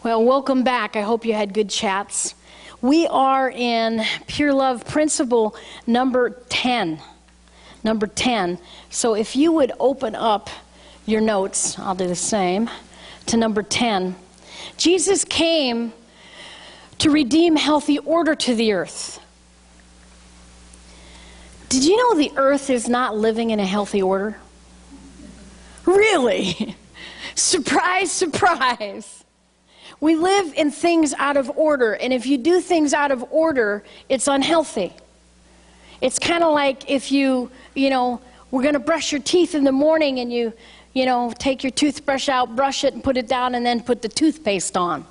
Well, welcome back. I hope you had good chats. We are in Pure Love Principle number 10. Number 10. So if you would open up your notes, I'll do the same, to number 10. Jesus came to redeem healthy order to the earth. Did you know the earth is not living in a healthy order? Really? Surprise, surprise. We live in things out of order, and if you do things out of order, it's unhealthy. It's kind of like if we're going to brush your teeth in the morning and you take your toothbrush out, brush it and put it down and then put the toothpaste on.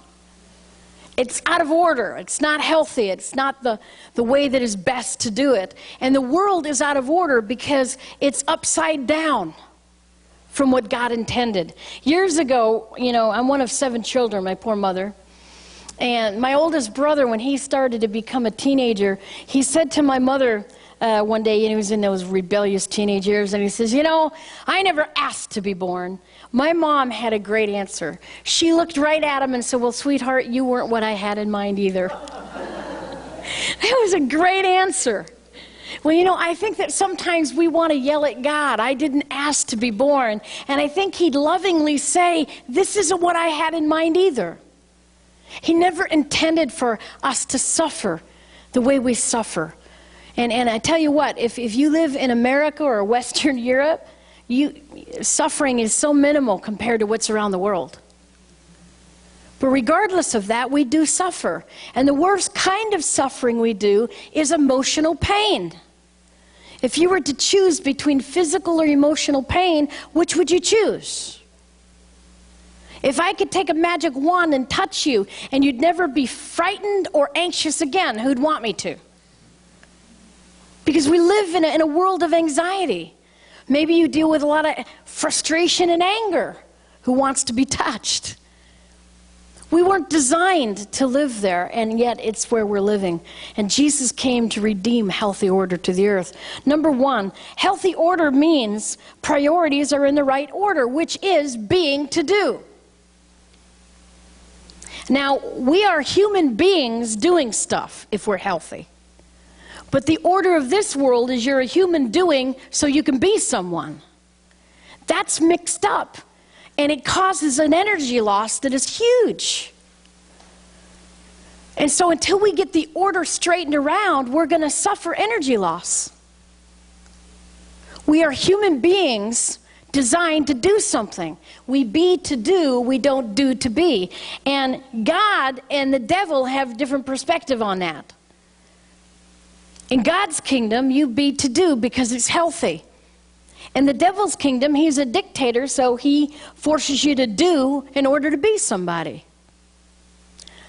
It's out of order. It's not healthy. It's not the way that is best to do it. And the world is out of order because it's upside down from what God intended. Years ago, I'm one of 7 children, my poor mother. And my oldest brother, when he started to become a teenager, he said to my mother one day, and he was in those rebellious teenage years, and he says, I never asked to be born. My mom had a great answer. She looked right at him and said, well, sweetheart, you weren't what I had in mind either. That was a great answer. Well, I think that sometimes we want to yell at God, I didn't ask to be born. And I think He'd lovingly say, this isn't what I had in mind either. He never intended for us to suffer the way we suffer. And I tell you what, if you live in America or Western Europe, suffering is so minimal compared to what's around the world. But regardless of that, we do suffer. And the worst kind of suffering we do is emotional pain. If you were to choose between physical or emotional pain, which would you choose? If I could take a magic wand and touch you, and you'd never be frightened or anxious again, who'd want me to? Because we live in a world of anxiety. Maybe you deal with a lot of frustration and anger. Who wants to be touched? We weren't designed to live there, and yet it's where we're living. And Jesus came to redeem healthy order to the earth. Number 1, healthy order means priorities are in the right order, which is being to do. Now, we are human beings doing stuff if we're healthy. But the order of this world is you're a human doing so you can be someone. That's mixed up. And it causes an energy loss that is huge. And so until we get the order straightened around, we're going to suffer energy loss. We are human beings designed to do something. We be to do, we don't do to be. And God and the devil have different perspective on that. In God's kingdom, you be to do because it's healthy. In the devil's kingdom, he's a dictator, so he forces you to do in order to be somebody.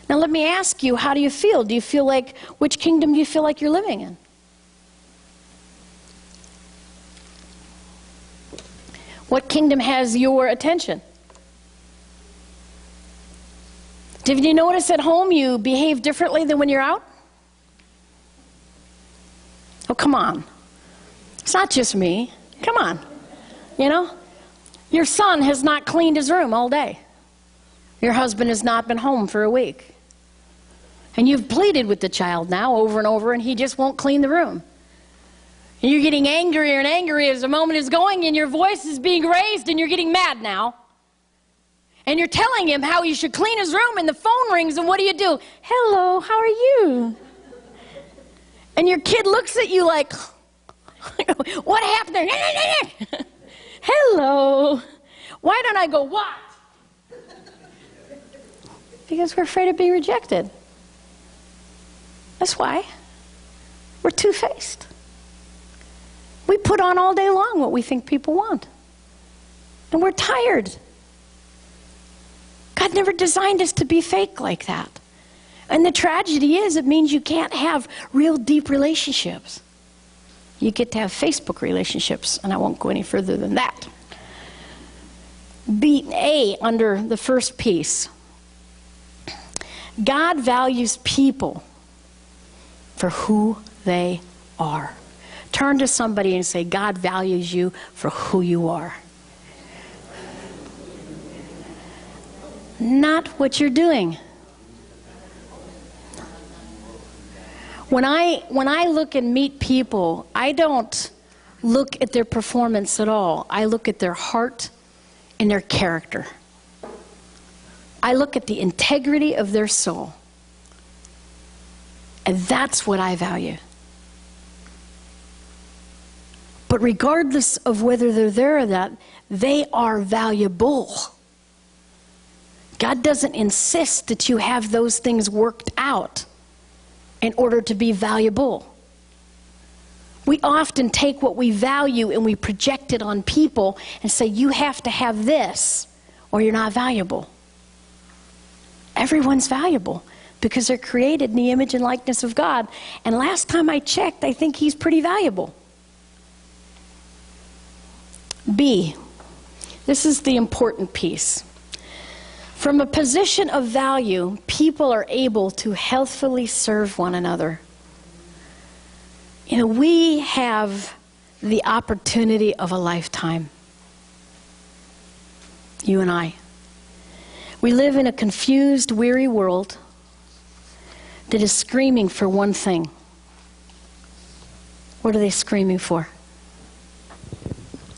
Now let me ask you, how do you feel? Do you feel like, which kingdom do you feel like you're living in? What kingdom has your attention? Did you notice at home you behave differently than when you're out? Oh, come on. It's not just me. Come on. Your son has not cleaned his room all day. Your husband has not been home for a week. And you've pleaded with the child now over and over, and he just won't clean the room. And you're getting angrier and angrier as the moment is going, and your voice is being raised, and you're getting mad now. And you're telling him how he should clean his room, and the phone rings, and what do? Hello, how are you? And your kid looks at you like, what happened there? Hello. Why don't I go, what? Because we're afraid of being rejected. That's why. We're two-faced. We put on all day long what we think people want. And we're tired. God never designed us to be fake like that. And the tragedy is, it means you can't have real deep relationships. You get to have Facebook relationships, and I won't go any further than that. A, under the first piece. God values people for who they are. Turn to somebody and say, God values you for who you are. not what you're doing. When I look and meet people, I don't look at their performance at all. I look at their heart and their character. I look at the integrity of their soul. And that's what I value. But regardless of whether they're there or not, they are valuable. God doesn't insist that you have those things worked out in order to be valuable. We often take what we value and we project it on people and say, you have to have this or you're not valuable. Everyone's valuable because they're created in the image and likeness of God. And last time I checked, I think he's pretty valuable. B, this is the important piece. From a position of value, people are able to healthfully serve one another. You know, we have the opportunity of a lifetime. You and I. We live in a confused, weary world that is screaming for one thing. What are they screaming for?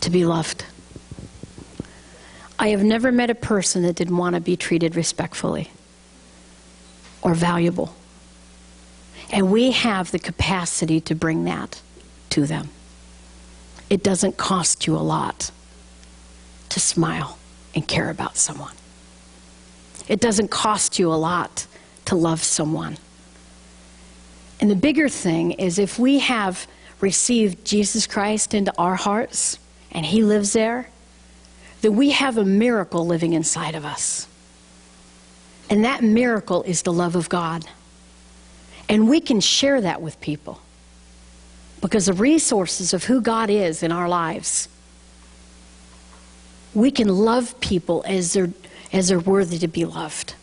To be loved. I have never met a person that didn't want to be treated respectfully or valuable. And we have the capacity to bring that to them. It doesn't cost you a lot to smile and care about someone. It doesn't cost you a lot to love someone. And the bigger thing is if we have received Jesus Christ into our hearts and he lives there, that we have a miracle living inside of us. And that miracle is the love of God. And we can share that with people because the resources of who God is in our lives. We can love people as they're worthy to be loved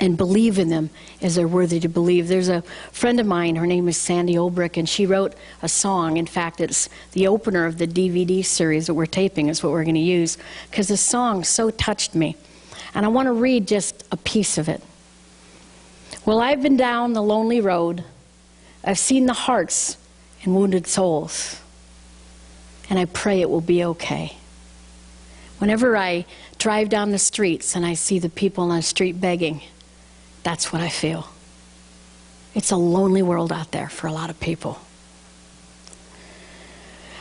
and believe in them as they're worthy to believe. There's a friend of mine, her name is Sandy Olbrich, and she wrote a song. In fact, it's the opener of the DVD series that we're taping is what we're going to use because the song so touched me. And I want to read just a piece of it. Well, I've been down the lonely road. I've seen the hearts and wounded souls. And I pray it will be okay. Whenever I drive down the streets and I see the people on the street begging, that's what I feel. It's a lonely world out there for a lot of people.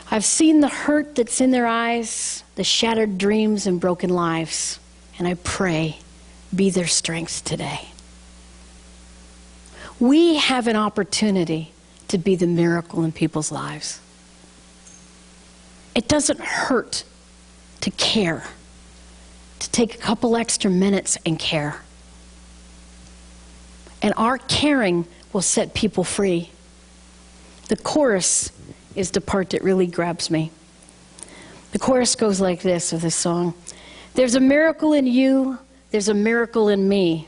I've seen the hurt that's in their eyes, the shattered dreams and broken lives, and I pray, be their strength today. We have an opportunity to be the miracle in people's lives. It doesn't hurt to care, to take a couple extra minutes and care. And our caring will set people free. The chorus is the part that really grabs me. The chorus goes like this of this song. There's a miracle in you, there's a miracle in me.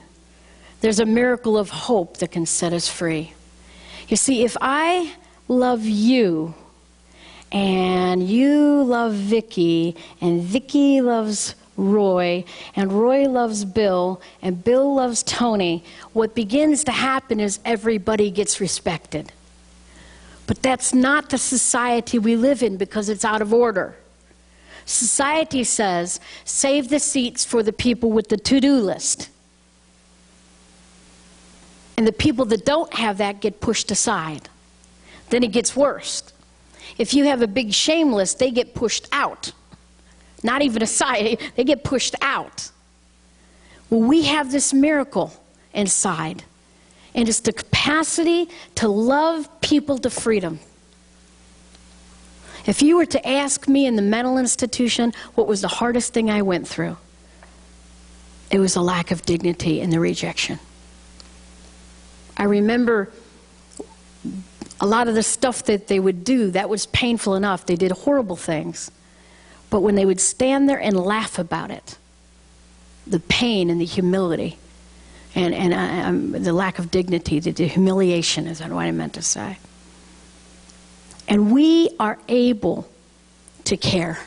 There's a miracle of hope that can set us free. You see, if I love you, and you love Vicky, and Vicky loves Roy, and Roy loves Bill, and Bill loves Tony, what begins to happen is everybody gets respected. But that's not the society we live in because it's out of order. Society says, save the seats for the people with the to-do list. And the people that don't have that get pushed aside. Then it gets worse. If you have a big shame list, they get pushed out. Not even aside, they get pushed out. Well, we have this miracle inside. And it's the capacity to love people to freedom. If you were to ask me in the mental institution what was the hardest thing I went through, it was a lack of dignity and the rejection. I remember a lot of the stuff that they would do, that was painful enough. They did horrible things. But when they would stand there and laugh about it, the pain and the humility and the lack of dignity, the humiliation is what I meant to say. And we are able to care.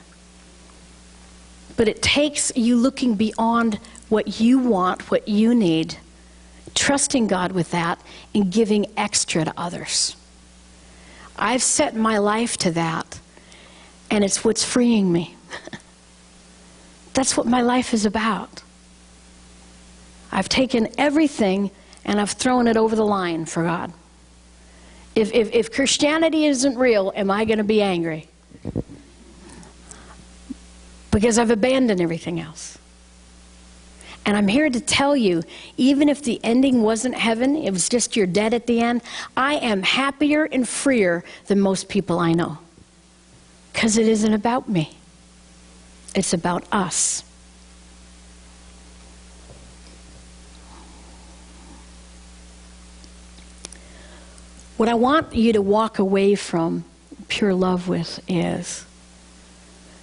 But it takes you looking beyond what you want, what you need, trusting God with that, and giving extra to others. I've set my life to that, and it's what's freeing me. That's what my life is about. I've taken everything and I've thrown it over the line for God. If Christianity isn't real, am I going to be angry? Because I've abandoned everything else. And I'm here to tell you, even if the ending wasn't heaven, it was just you're dead at the end, I am happier and freer than most people I know. Because it isn't about me. It's about us. What I want you to walk away from pure love with is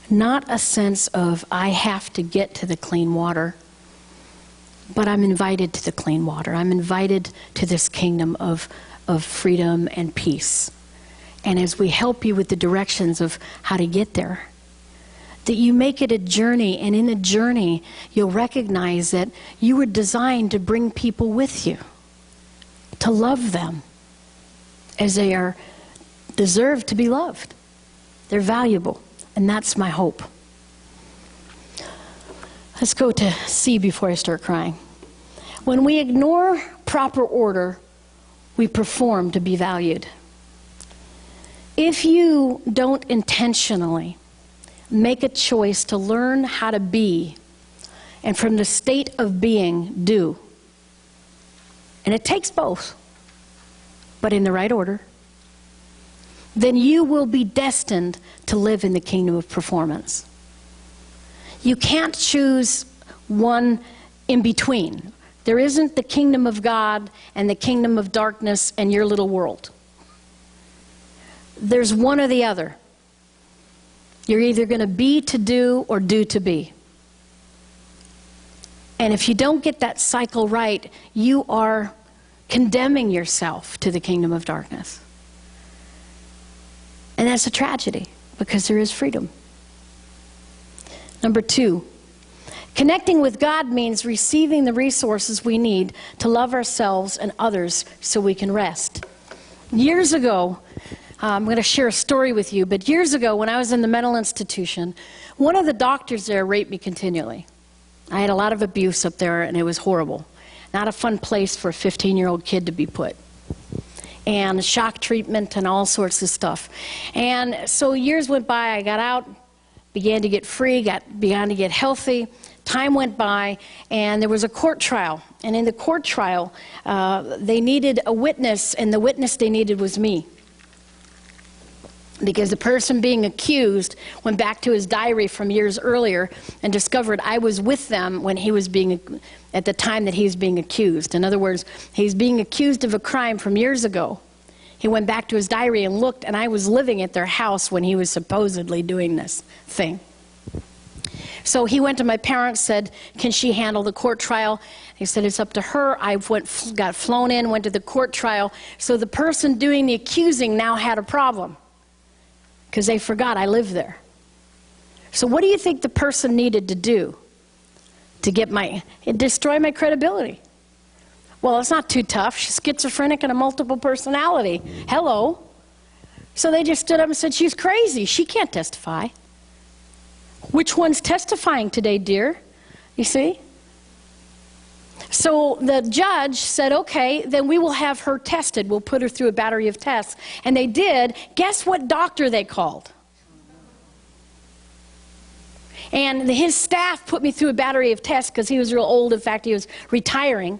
not a sense of, I have to get to the clean water, but I'm invited to the clean water. I'm invited to this kingdom of freedom and peace. And as we help you with the directions of how to get there, that you make it a journey, and in a journey, you'll recognize that you were designed to bring people with you, to love them as they deserve to be loved. They're valuable, and that's my hope. Let's go to C before I start crying. When we ignore proper order, we perform to be valued. If you don't intentionally make a choice to learn how to be, and from the state of being, do, and it takes both, but in the right order, then you will be destined to live in the kingdom of performance. You can't choose one in between. There isn't the kingdom of God and the kingdom of darkness and your little world. There's one or the other. You're either going to be to do or do to be. And if you don't get that cycle right, you are condemning yourself to the kingdom of darkness. And that's a tragedy, because there is freedom. Number 2, connecting with God means receiving the resources we need to love ourselves and others so we can rest. Years ago, I'm going to share a story with you, but years ago when I was in the mental institution, one of the doctors there raped me continually. I had a lot of abuse up there, and it was horrible. Not a fun place for a 15-year-old kid to be put. And shock treatment and all sorts of stuff. And so years went by, I got out, began to get free, began to get healthy. Time went by, and there was a court trial. And in the court trial, they needed a witness, and the witness they needed was me. Because the person being accused went back to his diary from years earlier and discovered I was with them when he was at the time that he was being accused. In other words, he's being accused of a crime from years ago. He went back to his diary and looked, and I was living at their house when he was supposedly doing this thing. So he went to my parents, said, can she handle the court trial? He said, it's up to her. I got flown in, went to the court trial. So the person doing the accusing now had a problem, because they forgot I lived there. So what do you think the person needed to do to destroy my credibility? Well, it's not too tough. She's schizophrenic and a multiple personality. Hello. So they just stood up and said, she's crazy. She can't testify. Which one's testifying today, dear? You see? So the judge said, okay, then we will have her tested. We'll put her through a battery of tests. And they did. Guess what doctor they called? And his staff put me through a battery of tests because he was real old. In fact, he was retiring.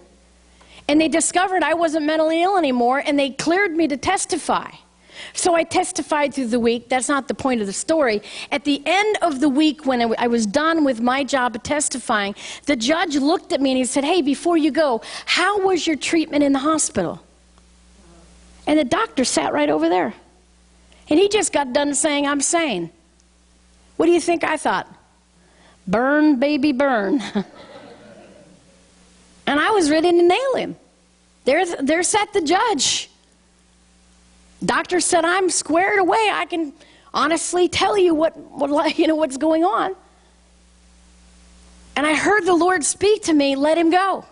And they discovered I wasn't mentally ill anymore, and they cleared me to testify. So I testified through the week. That's not the point of the story. At the end of the week, when I was done with my job of testifying, the judge looked at me and he said, hey, before you go, how was your treatment in the hospital? And the doctor sat right over there. And he just got done saying, I'm sane. What do you think I thought? Burn, baby, burn. And I was ready to nail him. There sat the judge. Doctor said, I'm squared away. I can honestly tell you what's going on. And I heard the Lord speak to me, let him go.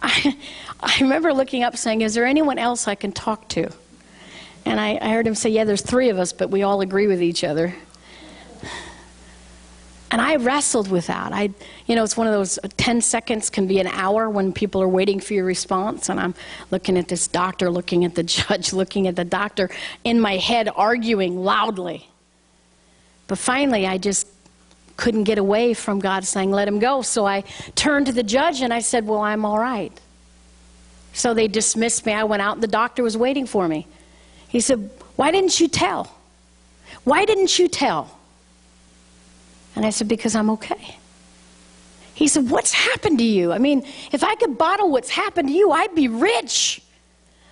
I remember looking up saying, is there anyone else I can talk to? And I heard him say, yeah, there's 3 of us, but we all agree with each other. And I wrestled with that. It's one of those 10 seconds can be an hour when people are waiting for your response. And I'm looking at this doctor, looking at the judge, looking at the doctor, in my head arguing loudly. But finally, I just couldn't get away from God saying, let him go. So I turned to the judge and I said, well, I'm all right. So they dismissed me. I went out and the doctor was waiting for me. He said, why didn't you tell? Why didn't you tell? And I said, because I'm okay. He said, what's happened to you? I mean, if I could bottle what's happened to you, I'd be rich.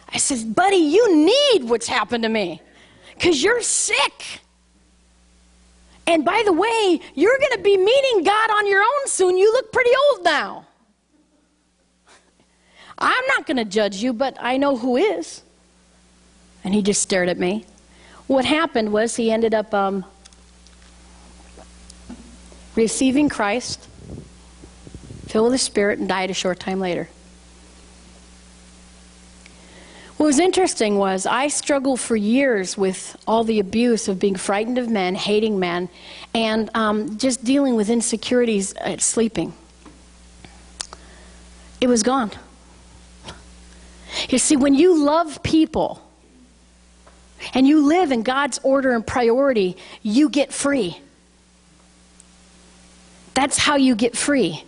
I said, buddy, you need what's happened to me because you're sick. And by the way, you're going to be meeting God on your own soon. You look pretty old now. I'm not going to judge you, but I know who is. And he just stared at me. What happened was he ended up receiving Christ, filled with the Spirit, and died a short time later. What was interesting was I struggled for years with all the abuse of being frightened of men, hating men, and just dealing with insecurities at sleeping. It was gone. You see, when you love people and you live in God's order and priority, you get free. That's how you get free.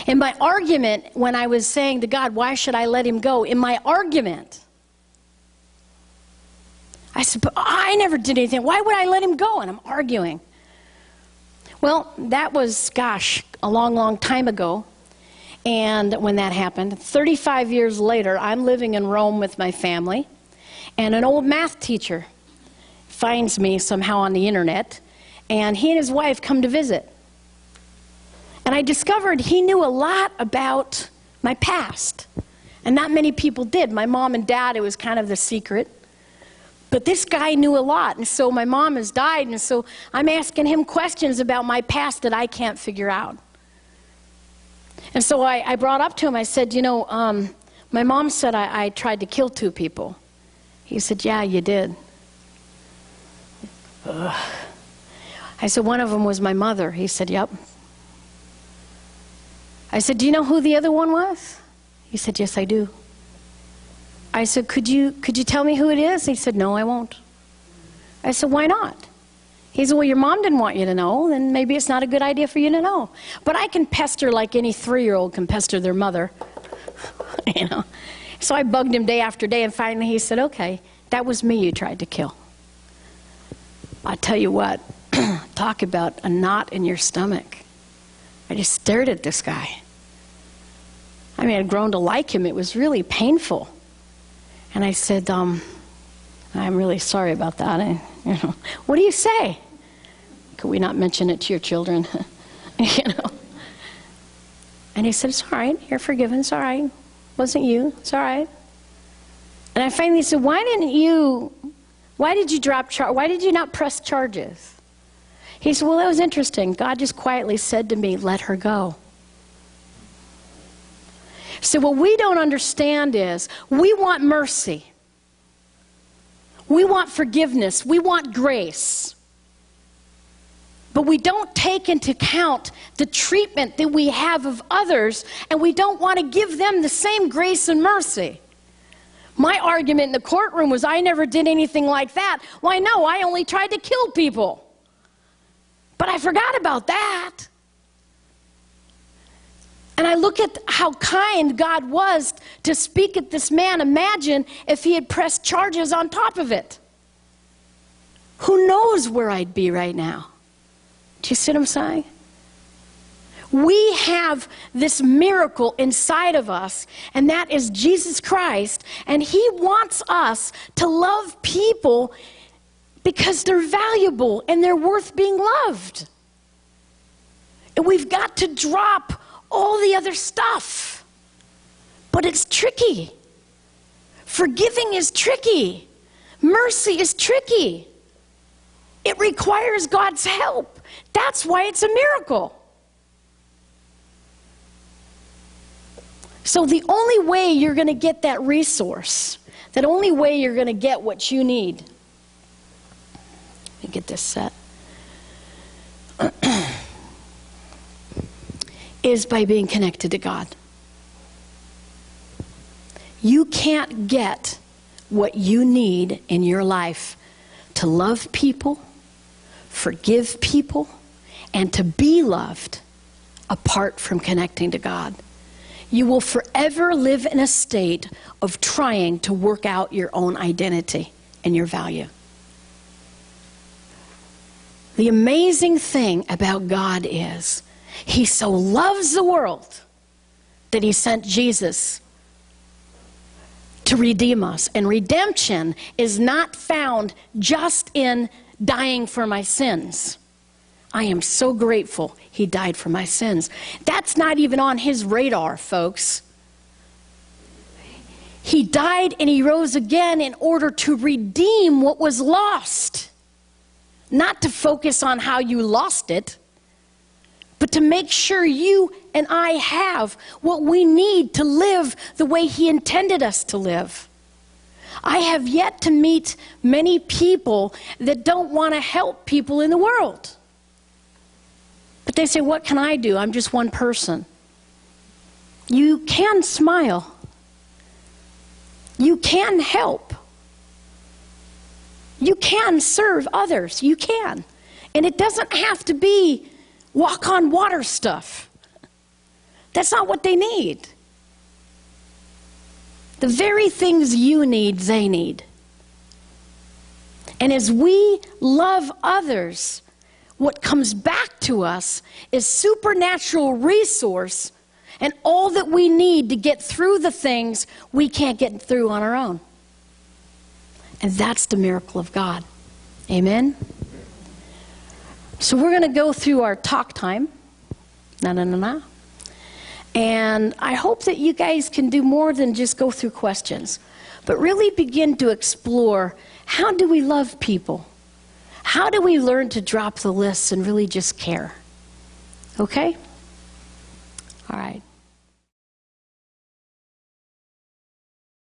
In my argument, when I was saying to God, why should I let him go? In my argument, I said, but I never did anything. Why would I let him go? And I'm arguing. Well, that was, a long, long time ago. And when that happened, 35 years later, I'm living in Rome with my family. And an old math teacher finds me somehow on the internet. And he and his wife come to visit. And I discovered he knew a lot about my past. And not many people did. My mom and dad, it was kind of the secret. But this guy knew a lot. And so my mom has died. And so I'm asking him questions about my past that I can't figure out. And so I brought up to him, I said, my mom said I tried to kill 2 people. He said, yeah, you did. Ugh. I said, one of them was my mother. He said, yep. I said, do you know who the other one was? He said, yes, I do. I said, could you tell me who it is? He said, no, I won't. I said, why not? He said, well, your mom didn't want you to know, then maybe it's not a good idea for you to know. But I can pester like any 3-year-old can pester their mother. So I bugged him day after day, and finally he said, okay, that was me you tried to kill. I tell you what, talk about a knot in your stomach. I just stared at this guy. I mean, I'd grown to like him. It was really painful. And I said, I'm really sorry about that. What do you say? Could we not mention it to your children? And he said, it's all right. You're forgiven. It's all right. Wasn't you. It's all right. And I finally said, why did you not press charges? He said, well, that was interesting. God just quietly said to me, let her go. So what we don't understand is we want mercy. We want forgiveness. We want grace. But we don't take into account the treatment that we have of others, and we don't want to give them the same grace and mercy. My argument in the courtroom was I never did anything like that. Why, no, I only tried to kill people. But I forgot about that. And I look at how kind God was to speak at this man. Imagine if he had pressed charges on top of it. Who knows where I'd be right now? Do you see what I'm saying? We have this miracle inside of us, and that is Jesus Christ. And he wants us to love people because they're valuable and they're worth being loved. And we've got to drop all the other stuff. But it's tricky. Forgiving is tricky. Mercy is tricky. It requires God's help. That's why it's a miracle. So the only way you're going to get that resource, that only way you're going to get what you need, let me get this set, is by being connected to God. You can't get what you need in your life to love people, forgive people, and to be loved apart from connecting to God. You will forever live in a state of trying to work out your own identity and your value. The amazing thing about God is He so loves the world that He sent Jesus to redeem us. And redemption is not found just in dying for my sins. I am so grateful He died for my sins. That's not even on His radar, folks. He died and He rose again in order to redeem what was lost. Not to focus on how you lost it, but to make sure you and I have what we need to live the way He intended us to live. I have yet to meet many people that don't want to help people in the world. But they say, what can I do? I'm just one person. You can smile. You can help. You can serve others. You can. And it doesn't have to be walk on water stuff. That's not what they need. The very things you need, they need. And as we love others, what comes back to us is supernatural resource and all that we need to get through the things we can't get through on our own. And that's the miracle of God. Amen? So we're going to go through our talk time. And I hope that you guys can do more than just go through questions, but really begin to explore, how do we love people? How do we learn to drop the lists and really just care? Okay? All right.